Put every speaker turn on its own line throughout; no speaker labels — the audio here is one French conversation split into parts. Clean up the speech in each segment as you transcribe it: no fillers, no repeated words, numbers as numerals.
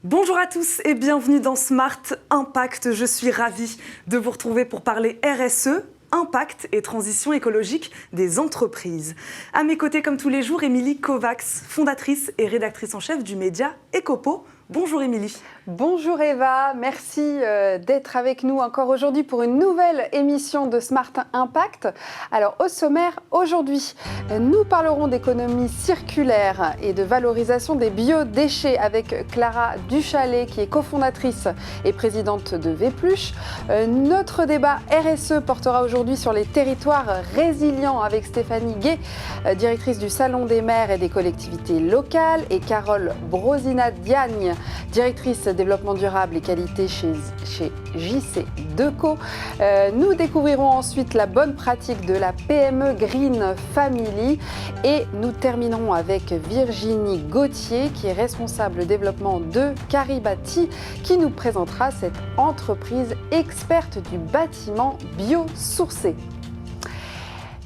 Bonjour à tous et bienvenue dans Smart Impact. Je suis ravie de vous retrouver pour parler RSE, impact et transition écologique des entreprises. À mes côtés, comme tous les jours, Émilie Kovacs, fondatrice et rédactrice en chef du média Ecopo. Bonjour Émilie.
Bonjour Eva, merci d'être avec nous encore aujourd'hui pour une nouvelle émission de Smart Impact. Alors au sommaire, aujourd'hui, nous parlerons d'économie circulaire et de valorisation des biodéchets avec Clara Duchalet qui est cofondatrice et présidente de Vépluche. Notre débat RSE portera aujourd'hui sur les territoires résilients avec Stéphanie Gué, directrice du Salon des maires et des collectivités locales, et Carole Brosina-Diagne, directrice développement durable et qualité chez JC Deco. Nous découvrirons ensuite la bonne pratique de la PME Green Family et nous terminerons avec Virginie Gauthier qui est responsable développement de Caribati qui nous présentera cette entreprise experte du bâtiment biosourcé.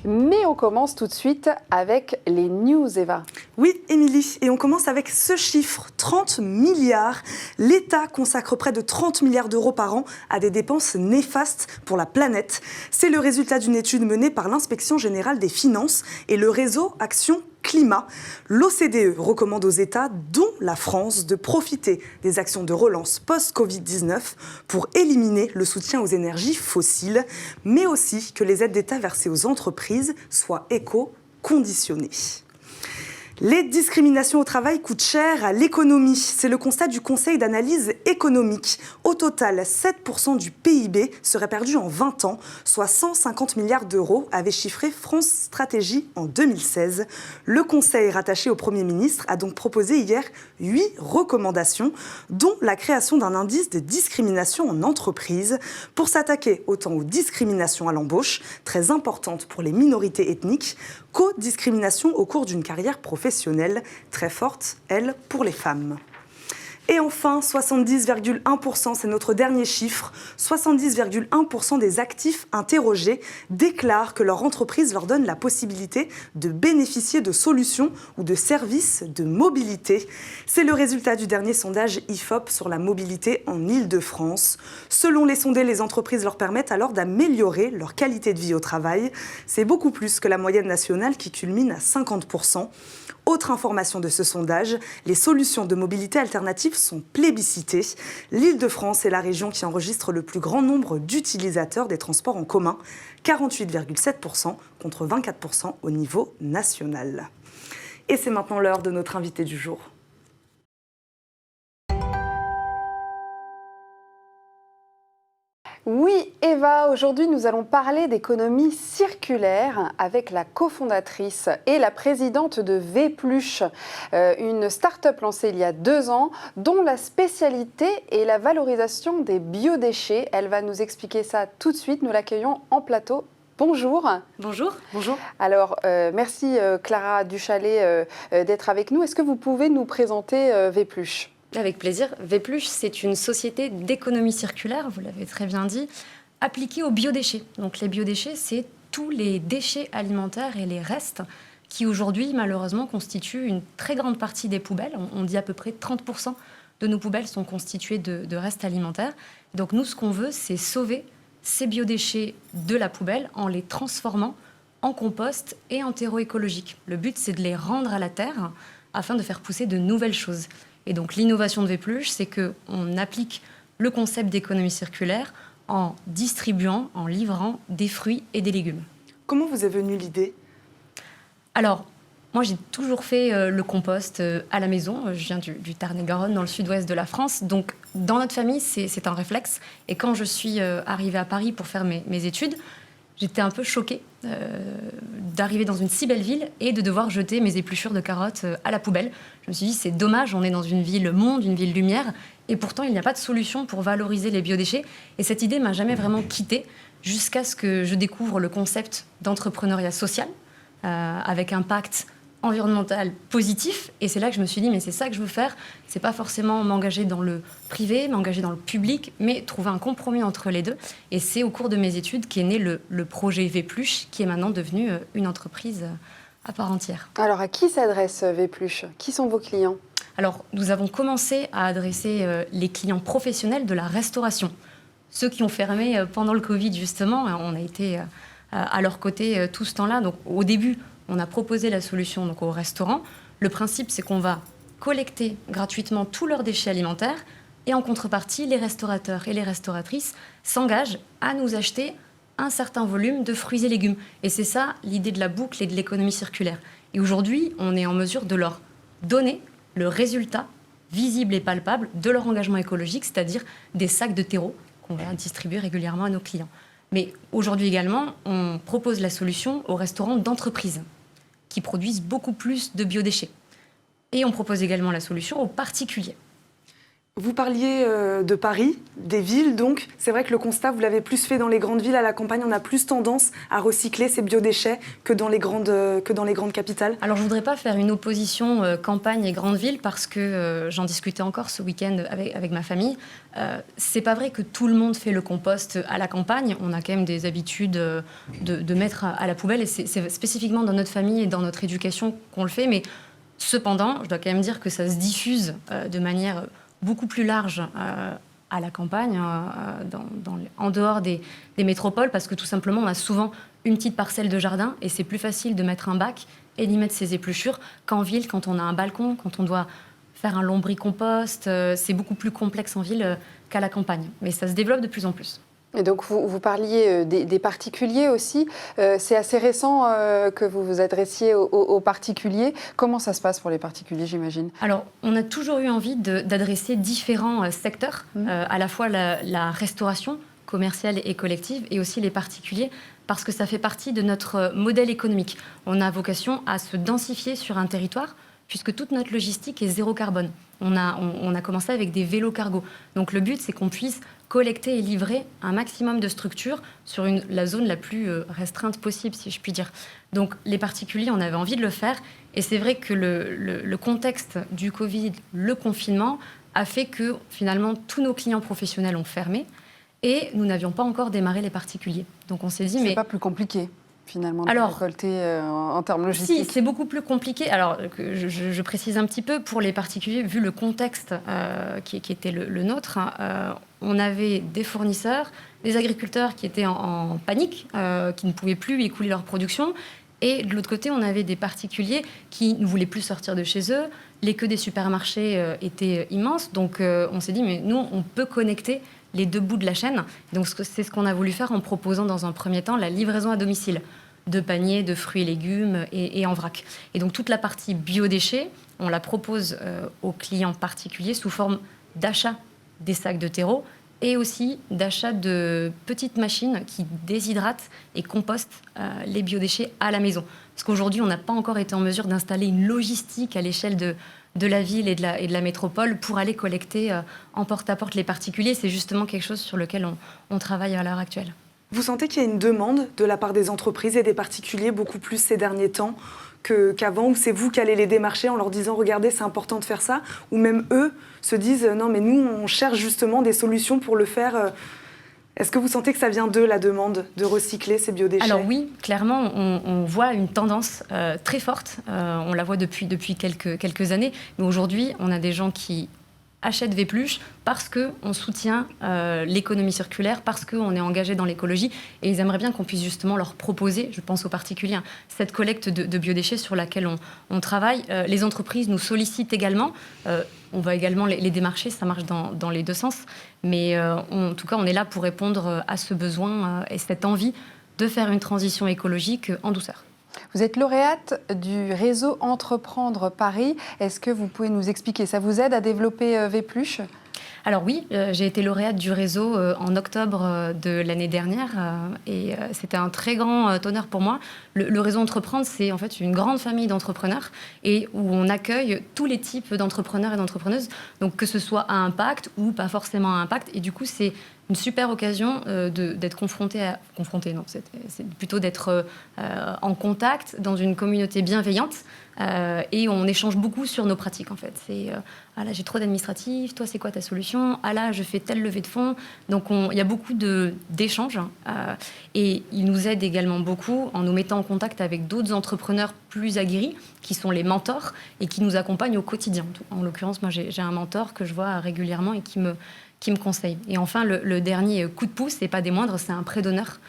Mais on commence tout de suite avec les news, Eva.
Oui, Émilie, et on commence avec ce chiffre, 30 milliards. L'État consacre près de 30 milliards d'euros par an à des dépenses néfastes pour la planète. C'est le résultat d'une étude menée par l'Inspection générale des finances et le réseau Action Climat. L'OCDE recommande aux États, dont la France, de profiter des actions de relance post-Covid-19 pour éliminer le soutien aux énergies fossiles, mais aussi que les aides d'État versées aux entreprises soient éco-conditionnées. Les discriminations au travail coûtent cher à l'économie. C'est le constat du Conseil d'analyse économique. Au total, 7% du PIB serait perdu en 20 ans, soit 150 milliards d'euros, avait chiffré France Stratégie en 2016. Le Conseil, rattaché au Premier ministre, a donc proposé hier 8 recommandations, dont la création d'un indice de discrimination en entreprise pour s'attaquer autant aux discriminations à l'embauche, très importantes pour les minorités ethniques, qu'aux discriminations au cours d'une carrière professionnelle, très forte, elle, pour les femmes. Et enfin, 70,1%, c'est notre dernier chiffre, 70,1% des actifs interrogés déclarent que leur entreprise leur donne la possibilité de bénéficier de solutions ou de services de mobilité. C'est le résultat du dernier sondage IFOP sur la mobilité en Île-de-France. Selon les sondés, les entreprises leur permettent alors d'améliorer leur qualité de vie au travail. C'est beaucoup plus que la moyenne nationale qui culmine à 50%. Autre information de ce sondage, les solutions de mobilité alternatives sont plébiscitées. L'Île-de-France est la région qui enregistre le plus grand nombre d'utilisateurs des transports en commun, 48,7% contre 24% au niveau national. Et c'est maintenant l'heure de notre invité du jour.
Oui, Eva, aujourd'hui nous allons parler d'économie circulaire avec la cofondatrice et la présidente de Vépluche, une start-up lancée il y a 2 ans dont la spécialité est la valorisation des biodéchets. Elle va nous expliquer ça tout de suite, nous l'accueillons en plateau. Bonjour.
Bonjour.
Bonjour.
Alors, merci Clara Duchalet d'être avec nous. Est-ce que vous pouvez nous présenter Vépluche ?
Avec plaisir. Vépluche, c'est une société d'économie circulaire, vous l'avez très bien dit, appliquée aux biodéchets. Donc les biodéchets, c'est tous les déchets alimentaires et les restes qui aujourd'hui, malheureusement, constituent une très grande partie des poubelles. On dit à peu près 30% de nos poubelles sont constituées de restes alimentaires. Donc nous, ce qu'on veut, c'est sauver ces biodéchets de la poubelle en les transformant en compost et en terreau écologique. Le but, c'est de les rendre à la terre afin de faire pousser de nouvelles choses. Et donc l'innovation de Vépluche, c'est qu'on applique le concept d'économie circulaire en distribuant, en livrant des fruits et des légumes.
Comment vous est venue l'idée ?
Alors, moi j'ai toujours fait le compost à la maison. Je viens du Tarn-et-Garonne, dans le sud-ouest de la France. Donc dans notre famille, c'est un réflexe. Et quand je suis arrivée à Paris pour faire mes études, j'étais un peu choquée d'arriver dans une si belle ville et de devoir jeter mes épluchures de carottes à la poubelle. Je me suis dit, c'est dommage, on est dans une ville monde, une ville lumière, et pourtant il n'y a pas de solution pour valoriser les biodéchets. Et cette idée m'a jamais vraiment quittée jusqu'à ce que je découvre le concept d'entrepreneuriat social avec impact environnemental positif. Et c'est là que je me suis dit, mais c'est ça que je veux faire. C'est pas forcément m'engager dans le privé, m'engager dans le public, mais trouver un compromis entre les deux. Et c'est au cours de mes études qu'est né le projet Vépluche, qui est maintenant devenu une entreprise à part entière.
Alors, à qui s'adresse Vépluche? Qui sont vos clients?
Alors, nous avons commencé à adresser les clients professionnels de la restauration. Ceux qui ont fermé pendant le Covid, justement, on a été à leur côté tout ce temps-là. Donc, au début, on a proposé la solution donc, aux restaurants. Le principe, c'est qu'on va collecter gratuitement tous leurs déchets alimentaires et en contrepartie, les restaurateurs et les restauratrices s'engagent à nous acheter un certain volume de fruits et légumes. Et c'est ça l'idée de la boucle et de l'économie circulaire. Et aujourd'hui, on est en mesure de leur donner le résultat visible et palpable de leur engagement écologique, c'est-à-dire des sacs de terreau qu'on va distribuer régulièrement à nos clients. Mais aujourd'hui également, on propose la solution aux restaurants d'entreprise qui produisent beaucoup plus de biodéchets. Et on propose également la solution aux particuliers.
Vous parliez de Paris, des villes, donc c'est vrai que le constat, vous l'avez plus fait dans les grandes villes. À la campagne, on a plus tendance à recycler ces biodéchets que dans les grandes capitales.
Alors je ne voudrais pas faire une opposition campagne et grande ville parce que j'en discutais encore ce week-end avec ma famille. C'est pas vrai que tout le monde fait le compost à la campagne. On a quand même des habitudes de mettre à la poubelle et c'est spécifiquement dans notre famille et dans notre éducation qu'on le fait. Mais cependant, je dois quand même dire que ça se diffuse de manière beaucoup plus large à la campagne, en dehors des métropoles, parce que tout simplement, on a souvent une petite parcelle de jardin et c'est plus facile de mettre un bac et d'y mettre ses épluchures qu'en ville, quand on a un balcon, quand on doit faire un lombricompost. C'est beaucoup plus complexe en ville qu'à la campagne. Mais ça se développe de plus en plus.
Et donc, vous parliez des particuliers aussi. C'est assez récent que vous vous adressiez aux particuliers. Comment ça se passe pour les particuliers, j'imagine?
Alors, on a toujours eu envie d'adresser différents secteurs, à la fois la restauration commerciale et collective, et aussi les particuliers, parce que ça fait partie de notre modèle économique. On a vocation à se densifier sur un territoire, puisque toute notre logistique est zéro carbone. On a commencé avec des vélos cargo. Donc le but, c'est qu'on puisse collecter et livrer un maximum de structures sur la zone la plus restreinte possible, si je puis dire. Donc les particuliers, on avait envie de le faire. Et c'est vrai que le contexte du Covid, le confinement, a fait que finalement tous nos clients professionnels ont fermé et nous n'avions pas encore démarré les particuliers. Donc on s'est dit, mais...
C'est pas plus compliqué finalement de récolter en termes logistiques?
Si, c'est beaucoup plus compliqué. Alors, je précise un petit peu, pour les particuliers, vu le contexte qui était le nôtre, on avait des fournisseurs, des agriculteurs qui étaient en panique, qui ne pouvaient plus écouler leur production. Et de l'autre côté, on avait des particuliers qui ne voulaient plus sortir de chez eux. Les queues des supermarchés étaient immenses. Donc, on s'est dit, mais nous, on peut connecter les deux bouts de la chaîne. Donc, c'est ce qu'on a voulu faire en proposant dans un premier temps la livraison à domicile de paniers, de fruits et légumes et en vrac. Et donc, toute la partie biodéchets, on la propose aux clients particuliers sous forme d'achat des sacs de terreau et aussi d'achat de petites machines qui déshydratent et compostent les biodéchets à la maison. Parce qu'aujourd'hui, on n'a pas encore été en mesure d'installer une logistique à l'échelle de la ville et de la métropole pour aller collecter en porte-à-porte les particuliers. C'est justement quelque chose sur lequel on travaille à l'heure actuelle.
Vous sentez qu'il y a une demande de la part des entreprises et des particuliers beaucoup plus ces derniers temps qu'avant, ou c'est vous qui allez les démarcher en leur disant « Regardez, c'est important de faire ça », ou même eux se disent « Non, mais nous, on cherche justement des solutions pour le faire ». Est-ce que vous sentez que ça vient d'eux, la demande de recycler ces biodéchets?
Alors oui, clairement, on voit une tendance très forte. On la voit depuis quelques années. Mais aujourd'hui, on a des gens qui achètent Vépluche parce qu'on soutient l'économie circulaire, parce qu'on est engagé dans l'écologie. Et ils aimeraient bien qu'on puisse justement leur proposer, je pense aux particuliers, cette collecte de biodéchets sur laquelle on travaille. Les entreprises nous sollicitent également. On va également les démarcher, ça marche dans les deux sens. Mais en tout cas, on est là pour répondre à ce besoin et cette envie de faire une transition écologique en douceur.
Vous êtes lauréate du réseau Entreprendre Paris. Est-ce que vous pouvez nous expliquer? Ça vous aide à développer Vépluche?
Alors oui, j'ai été lauréate du réseau en octobre de l'année dernière et c'était un très grand honneur pour moi. Le réseau Entreprendre, c'est en fait une grande famille d'entrepreneurs et où on accueille tous les types d'entrepreneurs et d'entrepreneuses, donc que ce soit à impact ou pas forcément à impact. Et du coup, c'est une super occasion d'être confronté non, c'est plutôt d'être en contact dans une communauté bienveillante et on échange beaucoup sur nos pratiques en fait. C'est ah là j'ai trop d'administratifs, toi c'est quoi ta solution? Ah là je fais telle levée de fonds. Donc il y a beaucoup d'échanges et il nous aide également beaucoup en nous mettant en contact avec d'autres entrepreneurs plus aguerris qui sont les mentors et qui nous accompagnent au quotidien. En l'occurrence, moi j'ai un mentor que je vois régulièrement et qui me conseille. Et enfin, le dernier coup de pouce, et pas des moindres, c'est un prêt d'honneur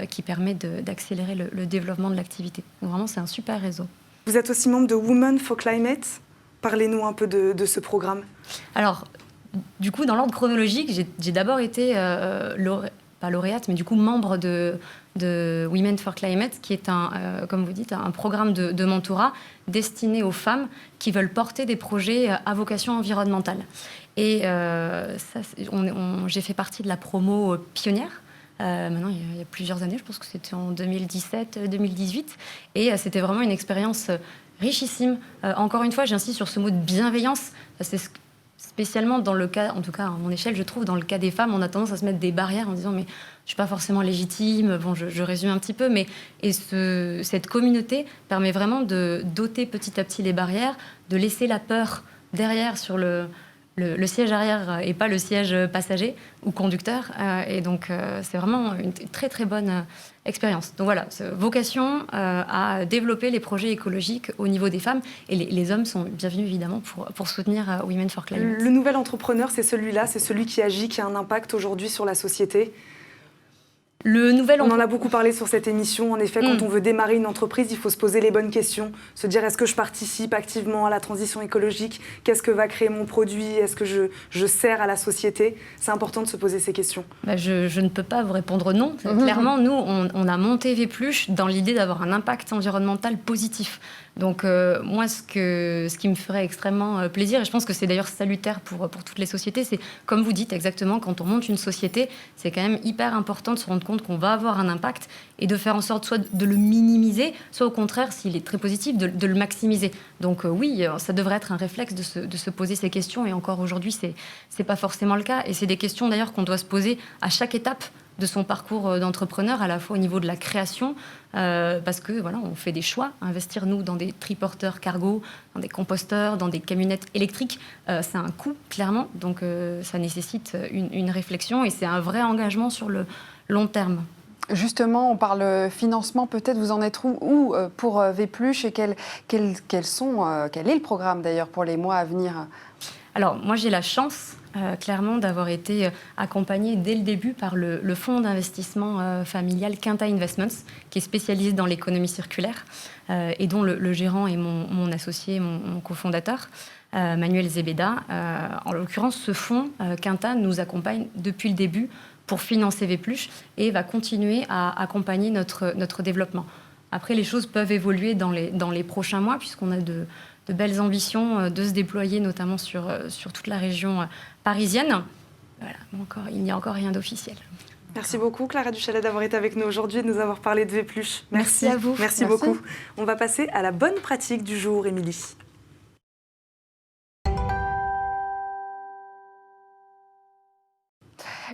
qui permet d'accélérer le développement de l'activité. Donc vraiment, c'est un super réseau.
Vous êtes aussi membre de Women for Climate. Parlez-nous un peu de ce programme. Alors,
du coup, dans l'ordre chronologique, j'ai d'abord été pas lauréate, mais du coup membre de Women for Climate, qui est comme vous dites, un programme de mentorat destiné aux femmes qui veulent porter des projets à vocation environnementale. Et j'ai fait partie de la promo pionnière. Maintenant, il y a plusieurs années, je pense que c'était en 2017-2018. Et c'était vraiment une expérience richissime. Encore une fois, j'insiste sur ce mot de bienveillance. C'est spécialement dans le cas, en tout cas à mon échelle, je trouve, dans le cas des femmes, on a tendance à se mettre des barrières en disant mais je suis pas forcément légitime. Bon, je résume un petit peu, mais cette communauté permet vraiment de doter petit à petit les barrières, de laisser la peur derrière sur le siège arrière et pas le siège passager ou conducteur. Et donc, c'est vraiment une très, très bonne expérience. Donc voilà, vocation à développer les projets écologiques au niveau des femmes. Et les hommes sont bienvenus, évidemment, pour soutenir Women for Climate.
Le nouvel entrepreneur, c'est celui-là, c'est celui qui agit, qui a un impact aujourd'hui sur la société. On en a beaucoup parlé sur cette émission. En effet, quand on veut démarrer une entreprise, il faut se poser les bonnes questions. Se dire, est-ce que je participe activement à la transition écologique? Qu'est-ce que va créer mon produit? Est-ce que je sers à la société? C'est important de se poser ces questions.
Je ne peux pas vous répondre non. Clairement, nous, on a monté Vplush dans l'idée d'avoir un impact environnemental positif. Donc moi, ce qui me ferait extrêmement plaisir, et je pense que c'est d'ailleurs salutaire pour toutes les sociétés, c'est, comme vous dites exactement, quand on monte une société, c'est quand même hyper important de se rendre compte qu'on va avoir un impact et de faire en sorte soit de le minimiser, soit au contraire, s'il est très positif, de le maximiser. Donc oui, ça devrait être un réflexe de se poser ces questions, et encore aujourd'hui, c'est pas forcément le cas. Et c'est des questions d'ailleurs qu'on doit se poser à chaque étape de son parcours d'entrepreneur, à la fois au niveau de la création, parce que voilà, on fait des choix. Investir, nous, dans des triporteurs cargo, dans des composteurs, dans des camionnettes électriques, c'est un coût, clairement. Donc ça nécessite une réflexion, et c'est un vrai engagement sur le long terme.
Justement, on parle financement, peut-être vous en êtes où pour Vplush, et quel est le programme d'ailleurs pour les mois à venir?
Alors, moi j'ai la chance clairement d'avoir été accompagnée dès le début par le fonds d'investissement familial Quinta Investments, qui est spécialisé dans l'économie circulaire et dont le gérant est mon associé, mon cofondateur, Manuel Zebeda. En l'occurrence, ce fonds Quinta nous accompagne depuis le début pour financer Vplush et va continuer à accompagner notre développement. Après, les choses peuvent évoluer dans les prochains mois, puisqu'on a de belles ambitions de se déployer, notamment sur toute la région parisienne. Voilà, il n'y a encore rien d'officiel.
Merci beaucoup, Clara Duchalet, d'avoir été avec nous aujourd'hui et de nous avoir parlé de Vplush.
Merci à vous.
Merci beaucoup. On va passer à la bonne pratique du jour, Émilie.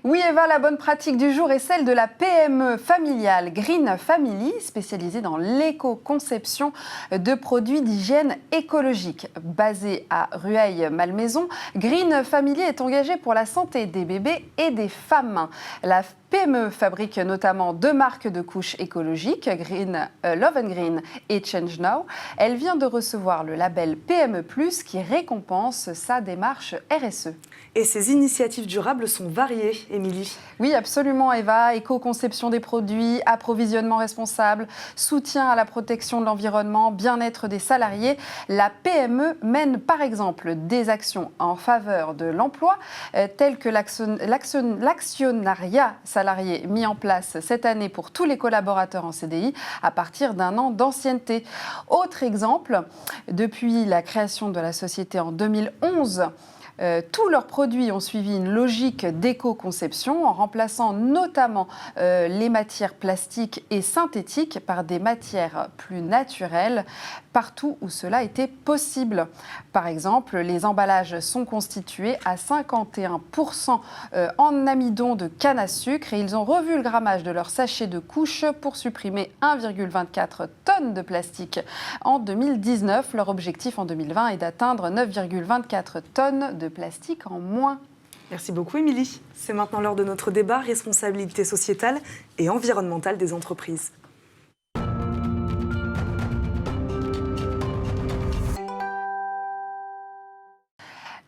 Oui, Eva, la bonne pratique du jour est celle de la PME familiale Green Family, spécialisée dans l'éco-conception de produits d'hygiène écologique. Basée à Rueil-Malmaison, Green Family est engagée pour la santé des bébés et des femmes. La PME fabrique notamment 2 marques de couches écologiques, Love & Green et Change Now. Elle vient de recevoir le label PME+, qui récompense sa démarche RSE.
Et ces initiatives durables sont variées, Émilie.
Oui, absolument, Eva. Éco-conception des produits, approvisionnement responsable, soutien à la protection de l'environnement, bien-être des salariés. La PME mène par exemple des actions en faveur de l'emploi, telles que l'actionnariat salarié mis en place cette année pour tous les collaborateurs en CDI à partir d'1 an d'ancienneté. Autre exemple, depuis la création de la société en 2011, Tous leurs produits ont suivi une logique d'éco-conception en remplaçant notamment les matières plastiques et synthétiques par des matières plus naturelles partout où cela était possible. Par exemple, les emballages sont constitués à 51% en amidon de canne à sucre et ils ont revu le grammage de leurs sachets de couches pour supprimer 1,24 tonnes de plastique en 2019. Leur objectif en 2020 est d'atteindre 9,24 tonnes de plastique en moins.
Merci beaucoup, Émilie. C'est maintenant l'heure de notre débat responsabilité sociétale et environnementale des entreprises.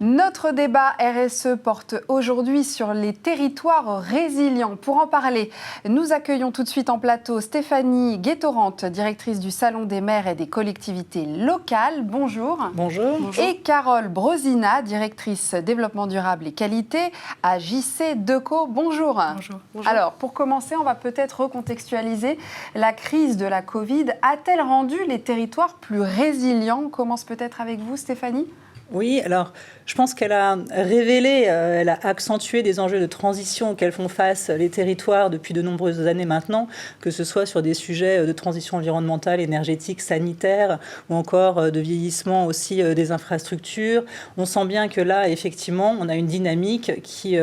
Notre débat RSE porte aujourd'hui sur les territoires résilients. Pour en parler, nous accueillons tout de suite en plateau Stéphanie Guettorante, directrice du Salon des maires et des collectivités locales. Bonjour.
Bonjour.
Et Carole Brosina, directrice développement durable et qualité à JC Deco. Bonjour.
Bonjour.
Alors, pour commencer, on va peut-être recontextualiser. La crise de la Covid a-t-elle rendu les territoires plus résilients ? On commence peut-être avec vous, Stéphanie ?
Oui, alors je pense qu'elle a révélé, elle a accentué des enjeux de transition auxquels font face les territoires depuis de nombreuses années maintenant, que ce soit sur des sujets de transition environnementale, énergétique, sanitaire, ou encore de vieillissement aussi des infrastructures. On sent bien que là, effectivement, on a une dynamique qui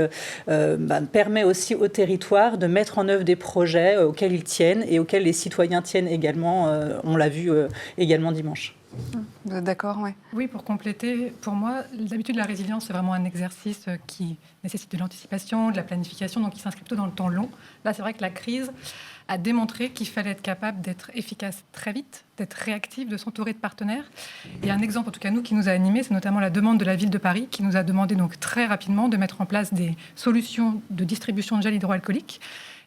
permet aussi aux territoires de mettre en œuvre des projets auxquels ils tiennent et auxquels les citoyens tiennent également. On l'a vu également dimanche.
Vous êtes d'accord, ouais.
Oui, pour compléter, pour moi, d'habitude, la résilience, c'est vraiment un exercice qui nécessite de l'anticipation, de la planification, donc qui s'inscrit plutôt dans le temps long. Là, c'est vrai que la crise a démontré qu'il fallait être capable d'être efficace très vite, d'être réactif, de s'entourer de partenaires. Et un exemple, en tout cas nous, qui nous a animés, c'est notamment la demande de la ville de Paris, qui nous a demandé donc très rapidement de mettre en place des solutions de distribution de gel hydroalcoolique.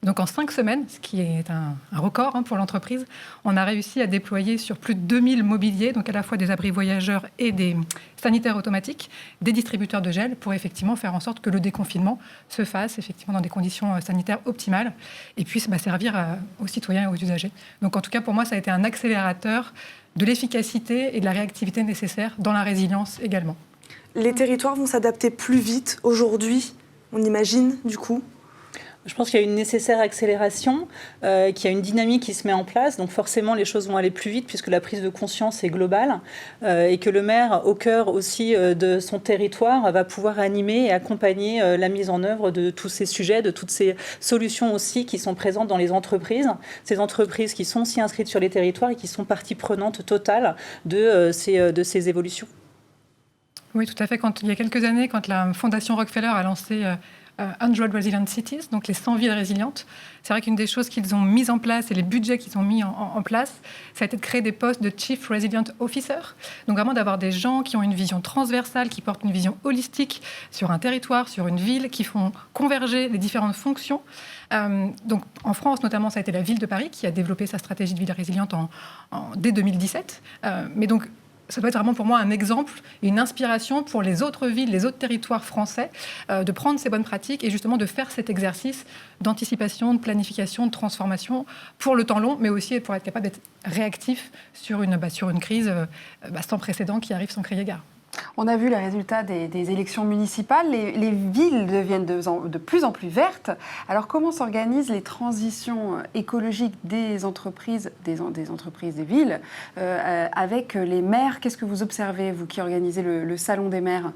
Donc en 5 semaines, ce qui est un record pour l'entreprise, on a réussi à déployer sur plus de 2000 mobiliers, donc à la fois des abris voyageurs et des sanitaires automatiques, des distributeurs de gel pour effectivement faire en sorte que le déconfinement se fasse effectivement dans des conditions sanitaires optimales et puisse servir aux citoyens et aux usagers. Donc en tout cas pour moi ça a été un accélérateur de l'efficacité et de la réactivité nécessaire dans la résilience également.
Les territoires vont s'adapter plus vite aujourd'hui, on imagine du coup ?
Je pense qu'il y a une nécessaire accélération, qu'il y a une dynamique qui se met en place. Donc forcément, les choses vont aller plus vite puisque la prise de conscience est globale et que le maire, au cœur aussi de son territoire, va pouvoir animer et accompagner la mise en œuvre de tous ces sujets, de toutes ces solutions aussi qui sont présentes dans les entreprises. Ces entreprises qui sont aussi inscrites sur les territoires et qui sont partie prenante totale de ces évolutions.
Oui, tout à fait. Il y a quelques années, quand la Fondation Rockefeller a lancé 100 Resilient Cities, donc les 100 villes résilientes. C'est vrai qu'une des choses qu'ils ont mises en place et les budgets qu'ils ont mis en place, ça a été de créer des postes de Chief Resilient Officer. Donc vraiment d'avoir des gens qui ont une vision transversale, qui portent une vision holistique sur un territoire, sur une ville, qui font converger les différentes fonctions. Donc en France, notamment, ça a été la ville de Paris qui a développé sa stratégie de ville résiliente dès 2017. Mais donc, ça doit être vraiment pour moi un exemple, une inspiration pour les autres villes, les autres territoires français, de prendre ces bonnes pratiques et justement de faire cet exercice d'anticipation, de planification, de transformation pour le temps long, mais aussi pour être capable d'être réactif sur une crise sans précédent qui arrive sans crier gare.
On a vu les résultats des élections municipales. Les villes deviennent de plus en plus vertes. Alors, comment s'organisent les transitions écologiques des entreprises, des villes, avec les maires ? Qu'est-ce que vous observez, vous qui organisez le Salon des maires ?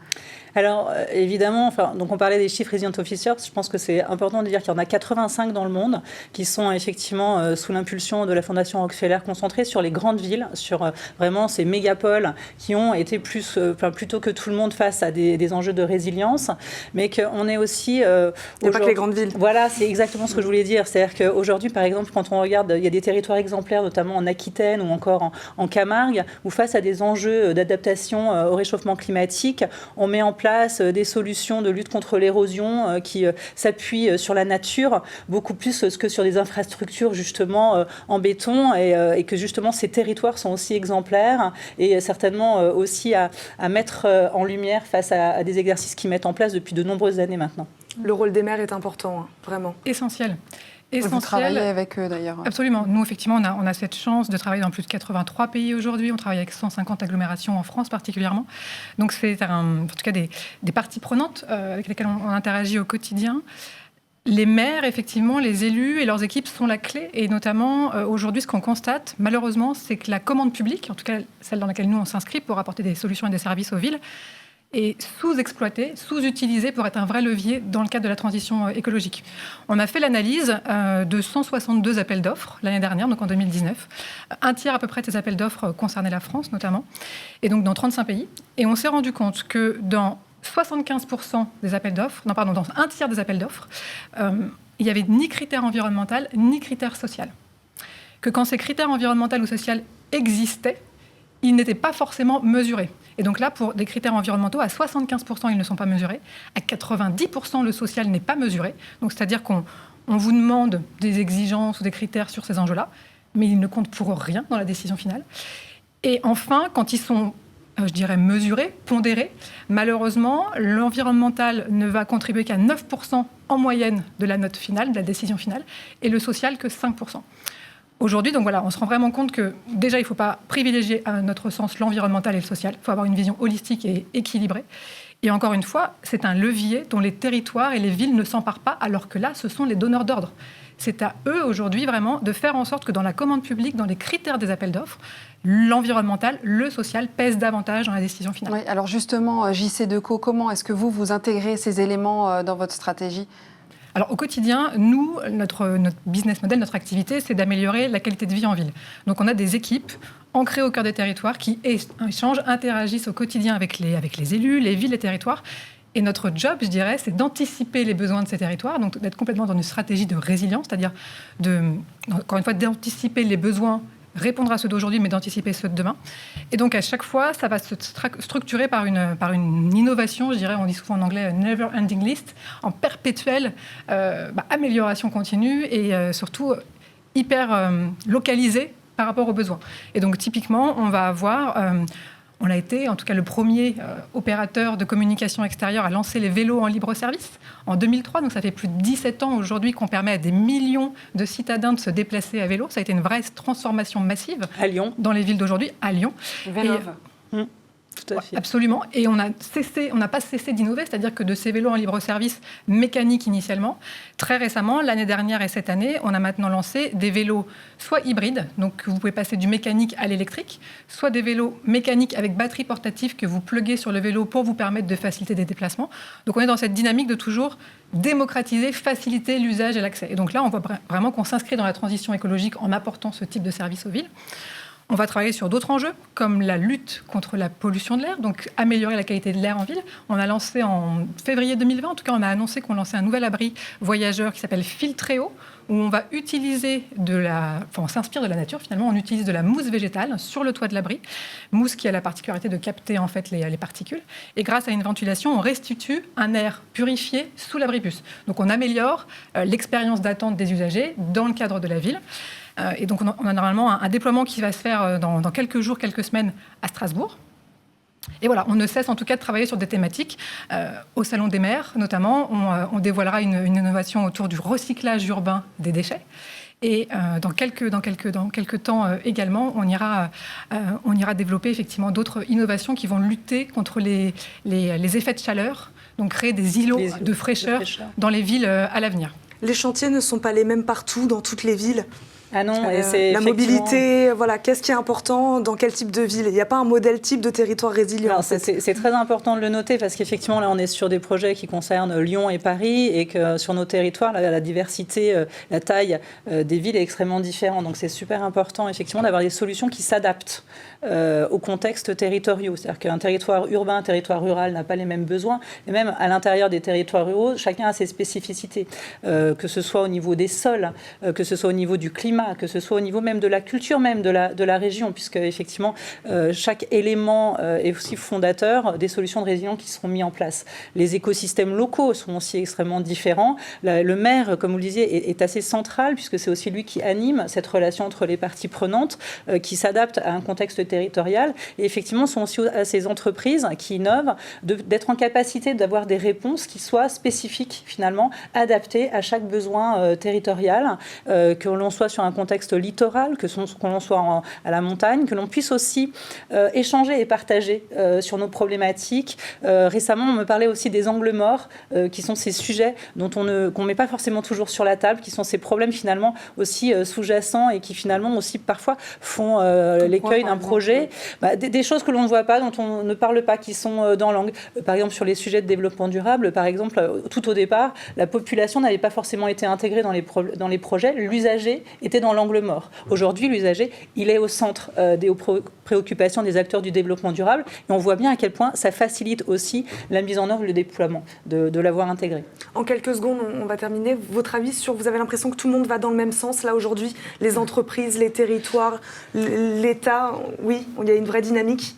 Alors, évidemment, donc on parlait des chiffres Resilient Officers. Je pense que c'est important de dire qu'il y en a 85 dans le monde qui sont effectivement sous l'impulsion de la Fondation Rockefeller, concentrés sur les grandes villes, sur vraiment ces mégapoles qui ont été plutôt que tout le monde face à des enjeux de résilience, mais qu'on est aussi...
il n'y a pas que les grandes villes.
Voilà, c'est exactement ce que je voulais dire. C'est-à-dire qu'aujourd'hui, par exemple, quand on regarde, il y a des territoires exemplaires, notamment en Aquitaine ou encore en Camargue, où face à des enjeux d'adaptation au réchauffement climatique, on met en place des solutions de lutte contre l'érosion qui s'appuient sur la nature, beaucoup plus que sur des infrastructures justement en béton et que justement ces territoires sont aussi exemplaires et certainement aussi à mettre en lumière face à des exercices qu'ils mettent en place depuis de nombreuses années maintenant.
Le rôle des maires est important, vraiment.
Essentiel. essentiel.
Vous travaillez avec eux d'ailleurs.
Absolument. Nous, effectivement, on a cette chance de travailler dans plus de 83 pays aujourd'hui. On travaille avec 150 agglomérations en France particulièrement. Donc, c'est en tout cas des parties prenantes avec lesquelles on interagit au quotidien. Les maires, effectivement, les élus et leurs équipes sont la clé. Et notamment, aujourd'hui, ce qu'on constate, malheureusement, c'est que la commande publique, en tout cas celle dans laquelle nous, on s'inscrit pour apporter des solutions et des services aux villes, est sous-exploité, sous-utilisé pour être un vrai levier dans le cadre de la transition écologique. On a fait l'analyse de 162 appels d'offres l'année dernière, donc en 2019. Un tiers à peu près de ces appels d'offres concernaient la France notamment, et donc dans 35 pays. Et on s'est rendu compte que dans 75% des appels d'offres, dans un tiers des appels d'offres, il n'y avait ni critère environnemental, ni critère social. Que quand ces critères environnementaux ou sociaux existaient, ils n'étaient pas forcément mesurés. Et donc là, pour des critères environnementaux, à 75%, ils ne sont pas mesurés. À 90%, le social n'est pas mesuré. Donc, c'est-à-dire qu'on vous demande des exigences ou des critères sur ces enjeux-là, mais ils ne comptent pour rien dans la décision finale. Et enfin, quand ils sont, je dirais, mesurés, pondérés, malheureusement, l'environnemental ne va contribuer qu'à 9% en moyenne de la note finale, de la décision finale, et le social que 5%. Aujourd'hui, donc voilà, on se rend vraiment compte que déjà, il ne faut pas privilégier à notre sens l'environnemental et le social. Il faut avoir une vision holistique et équilibrée. Et encore une fois, c'est un levier dont les territoires et les villes ne s'emparent pas, alors que là, ce sont les donneurs d'ordre. C'est à eux aujourd'hui vraiment de faire en sorte que dans la commande publique, dans les critères des appels d'offres, l'environnemental, le social pèsent davantage dans la décision finale.
Oui, alors justement, JC Decaux, comment est-ce que vous intégrez ces éléments dans votre stratégie ?
Alors au quotidien, nous, notre business model, notre activité, c'est d'améliorer la qualité de vie en ville. Donc on a des équipes ancrées au cœur des territoires qui échangent, interagissent au quotidien avec les élus, les villes, les territoires. Et notre job, je dirais, c'est d'anticiper les besoins de ces territoires, donc d'être complètement dans une stratégie de résilience, c'est-à-dire encore une fois, d'anticiper les besoins, répondre à ceux d'aujourd'hui, mais d'anticiper ceux de demain. Et donc, à chaque fois, ça va se structurer par une innovation, je dirais, on dit souvent en anglais « never ending list », en perpétuelle amélioration continue et surtout hyper localisée par rapport aux besoins. Et donc, typiquement, on va avoir... on a été, en tout cas, le premier opérateur de communication extérieure à lancer les vélos en libre service en 2003. Donc, ça fait plus de 17 ans aujourd'hui qu'on permet à des millions de citadins de se déplacer à vélo. Ça a été une vraie transformation massive
à Lyon,
dans les villes d'aujourd'hui, à Lyon.
Vélove.
Tout à fait. Absolument. Et on n'a pas cessé d'innover, c'est-à-dire que de ces vélos en libre service mécaniques initialement, très récemment, l'année dernière et cette année, on a maintenant lancé des vélos soit hybrides, donc vous pouvez passer du mécanique à l'électrique, soit des vélos mécaniques avec batterie portative que vous pluguez sur le vélo pour vous permettre de faciliter des déplacements. Donc on est dans cette dynamique de toujours démocratiser, faciliter l'usage et l'accès. Et donc là, on voit vraiment qu'on s'inscrit dans la transition écologique en apportant ce type de service aux villes. On va travailler sur d'autres enjeux, comme la lutte contre la pollution de l'air, donc améliorer la qualité de l'air en ville. On a lancé en février 2020, en tout cas, on a annoncé qu'on lançait un nouvel abri voyageur qui s'appelle Filtréo, où on va utiliser on s'inspire de la nature finalement, on utilise de la mousse végétale sur le toit de l'abri, mousse qui a la particularité de capter en fait les particules, et grâce à une ventilation, on restitue un air purifié sous l'abribus. Donc on améliore l'expérience d'attente des usagers dans le cadre de la ville. Et donc, on a normalement un déploiement qui va se faire dans quelques jours, quelques semaines à Strasbourg. Et voilà, on ne cesse en tout cas de travailler sur des thématiques. Au Salon des maires, notamment, on dévoilera une innovation autour du recyclage urbain des déchets. Et dans quelques temps également, on ira développer effectivement d'autres innovations qui vont lutter contre les effets de chaleur, donc créer des îlots de fraîcheur dans les villes à l'avenir.
Les chantiers ne sont pas les mêmes partout, dans toutes les villes.
Ah non, et c'est
la mobilité, voilà, qu'est-ce qui est important dans quel type de ville ? Il n'y a pas un modèle type de territoire résilient.
C'est très important de le noter parce qu'effectivement, là, on est sur des projets qui concernent Lyon et Paris et que sur nos territoires, la diversité, la taille des villes est extrêmement différente. Donc, c'est super important, effectivement, d'avoir des solutions qui s'adaptent aux contextes territoriaux. C'est-à-dire qu'un territoire urbain, un territoire rural n'a pas les mêmes besoins. Et même à l'intérieur des territoires ruraux, chacun a ses spécificités, que ce soit au niveau des sols, que ce soit au niveau du climat, climat, que ce soit au niveau même de la culture même de la région, puisque effectivement chaque élément est aussi fondateur des solutions de résilience qui seront mises en place. Les écosystèmes locaux sont aussi extrêmement différents. Le maire, comme vous le disiez, est assez central, puisque c'est aussi lui qui anime cette relation entre les parties prenantes, qui s'adapte à un contexte territorial. Et effectivement, sont aussi à ces entreprises qui innovent d'être en capacité d'avoir des réponses qui soient spécifiques, finalement, adaptées à chaque besoin territorial, que l'on soit sur un contexte littoral, que l'on soit à la montagne, que l'on puisse aussi échanger et partager sur nos problématiques. Récemment, on me parlait aussi des angles morts, qui sont ces sujets qu'on ne met pas forcément toujours sur la table, qui sont ces problèmes finalement aussi sous-jacents et qui finalement aussi parfois font l'écueil d'un projet. Des choses que l'on ne voit pas, dont on ne parle pas, qui sont dans l'angle. Par exemple, sur les sujets de développement durable, par exemple, tout au départ, la population n'avait pas forcément été intégrée dans les projets. L'usager était dans l'angle mort. Aujourd'hui, l'usager, il est au centre des préoccupations des acteurs du développement durable. Et on voit bien à quel point ça facilite aussi la mise en œuvre, le déploiement, de l'avoir intégré.
En quelques secondes, on va terminer. Votre avis sur, vous avez l'impression que tout le monde va dans le même sens, là, aujourd'hui, les entreprises, les territoires, l'État, oui, il y a une vraie dynamique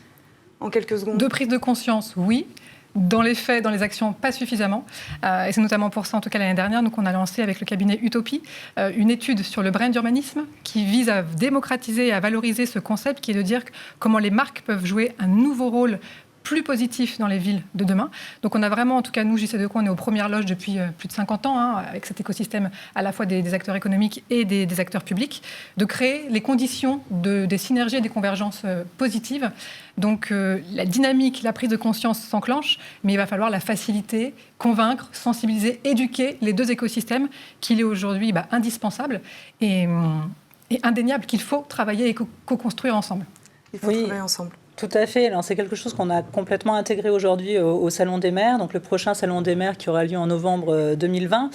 en quelques secondes.
De prise de conscience, oui. Dans les faits, dans les actions, pas suffisamment. Et c'est notamment pour ça, en tout cas l'année dernière, on a lancé avec le cabinet Utopie une étude sur le brain urbanisme qui vise à démocratiser et à valoriser ce concept qui est de dire comment les marques peuvent jouer un nouveau rôle plus positif dans les villes de demain. Donc on a vraiment, en tout cas nous, JC2Co, on est aux premières loges depuis plus de 50 ans, avec cet écosystème à la fois des acteurs économiques et des acteurs publics, de créer les conditions des synergies et des convergences positives. Donc la dynamique, la prise de conscience s'enclenche, mais il va falloir la faciliter, convaincre, sensibiliser, éduquer les deux écosystèmes qu'il est aujourd'hui indispensable et indéniable qu'il faut travailler et co-construire ensemble.
Il faut travailler ensemble.
Tout à fait. Alors, c'est quelque chose qu'on a complètement intégré aujourd'hui au Salon des maires. Donc, le prochain Salon des maires qui aura lieu en novembre 2020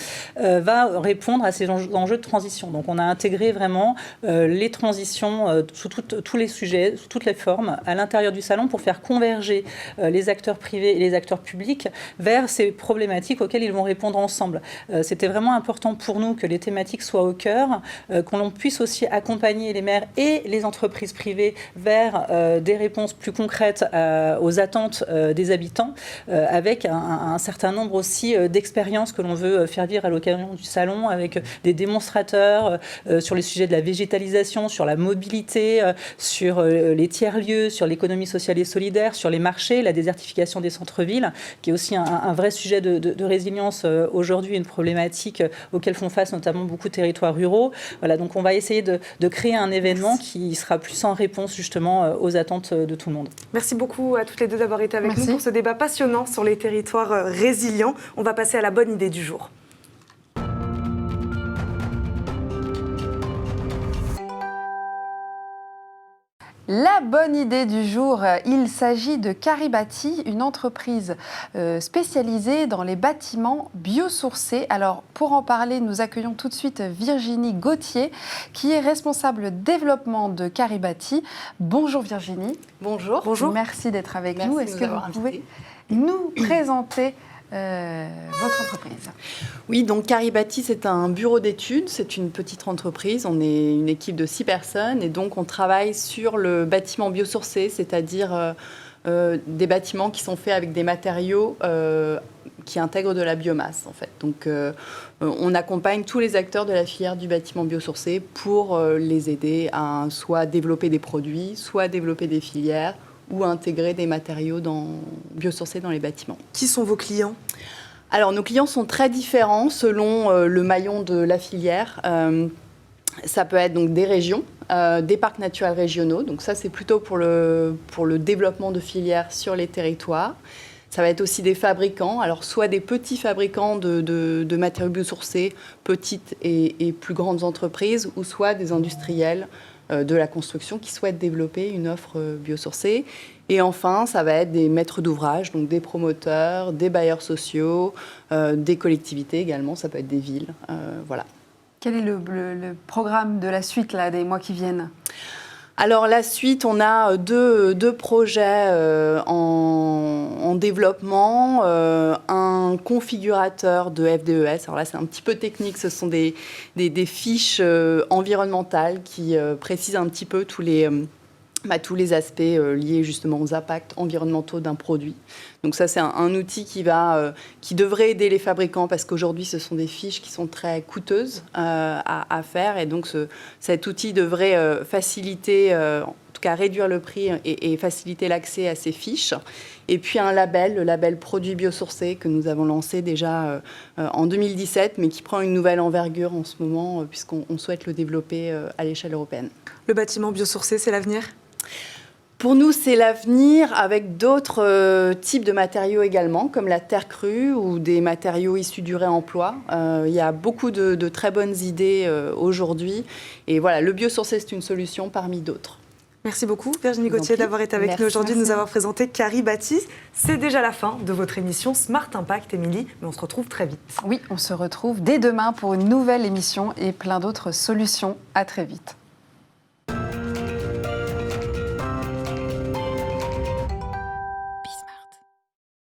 va répondre à ces enjeux de transition. Donc, on a intégré vraiment les transitions sous tous les sujets, sous toutes les formes, à l'intérieur du salon pour faire converger les acteurs privés et les acteurs publics vers ces problématiques auxquelles ils vont répondre ensemble. C'était vraiment important pour nous que les thématiques soient au cœur, qu'on puisse aussi accompagner les maires et les entreprises privées vers des réponses plus concrètes aux attentes des habitants, avec un certain nombre aussi d'expériences que l'on veut faire vivre à l'occasion du salon, avec des démonstrateurs sur les sujets de la végétalisation, sur la mobilité, sur les tiers-lieux, sur l'économie sociale et solidaire, sur les marchés, la désertification des centres-villes, qui est aussi un vrai sujet de résilience aujourd'hui, une problématique auquel font face notamment beaucoup de territoires ruraux. Voilà, donc on va essayer de créer un événement qui sera plus en réponse justement aux attentes de tout le monde.
Merci beaucoup à toutes les deux d'avoir été avec nous pour ce débat passionnant sur les territoires résilients. On va passer à la bonne idée du jour.
La bonne idée du jour, il s'agit de Caribati, une entreprise spécialisée dans les bâtiments biosourcés. Alors, pour en parler, nous accueillons tout de suite Virginie Gauthier, qui est responsable développement de Caribati. Bonjour Virginie.
Bonjour.
Bonjour.
Merci d'être avec
Merci
nous.
de
Est-ce
nous
que vous
avoir
pouvez nous présenter votre entreprise?
Oui, donc Caribati, c'est un bureau d'études, c'est une petite entreprise, on est une équipe de 6 personnes et donc on travaille sur le bâtiment biosourcé, c'est-à-dire des bâtiments qui sont faits avec des matériaux qui intègrent de la biomasse en fait. Donc on accompagne tous les acteurs de la filière du bâtiment biosourcé pour les aider à soit développer des produits, soit développer des filières, ou intégrer des matériaux biosourcés dans les bâtiments.
Qui sont vos clients ?
Alors, nos clients sont très différents selon le maillon de la filière. Ça peut être donc des régions, des parcs naturels régionaux. Donc ça, c'est plutôt pour le développement de filières sur les territoires. Ça va être aussi des fabricants, alors soit des petits fabricants de matériaux biosourcés, petites et plus grandes entreprises, ou soit des industriels de la construction qui souhaitent développer une offre biosourcée. Et enfin, ça va être des maîtres d'ouvrage, donc des promoteurs, des bailleurs sociaux, des collectivités également, ça peut être des villes. Voilà.
Quel est le programme de la suite là, des mois qui viennent ?
Alors la suite, on a deux projets en développement, un configurateur de FDES. Alors là, c'est un petit peu technique, ce sont des fiches environnementales qui précisent un petit peu tous les aspects liés justement aux impacts environnementaux d'un produit. Donc ça, c'est un outil qui devrait aider les fabricants parce qu'aujourd'hui, ce sont des fiches qui sont très coûteuses à faire. Et donc, cet outil devrait faciliter, en tout cas réduire le prix et faciliter l'accès à ces fiches. Et puis un label, le label produit biosourcé que nous avons lancé déjà en 2017, mais qui prend une nouvelle envergure en ce moment puisqu'on souhaite le développer à l'échelle européenne.
Le bâtiment biosourcé, c'est l'avenir ?
Pour nous, c'est l'avenir avec d'autres types de matériaux également, comme la terre crue ou des matériaux issus du réemploi. Il y a beaucoup de très bonnes idées aujourd'hui. Et voilà, le biosourcé, c'est une solution parmi d'autres.
Merci beaucoup Virginie Gauthier d'avoir été avec nous aujourd'hui, de nous avoir présenté Caribati. C'est déjà la fin de votre émission Smart Impact, Émilie, mais on se retrouve très vite.
Oui, on se retrouve dès demain pour une nouvelle émission et plein d'autres solutions. À très vite.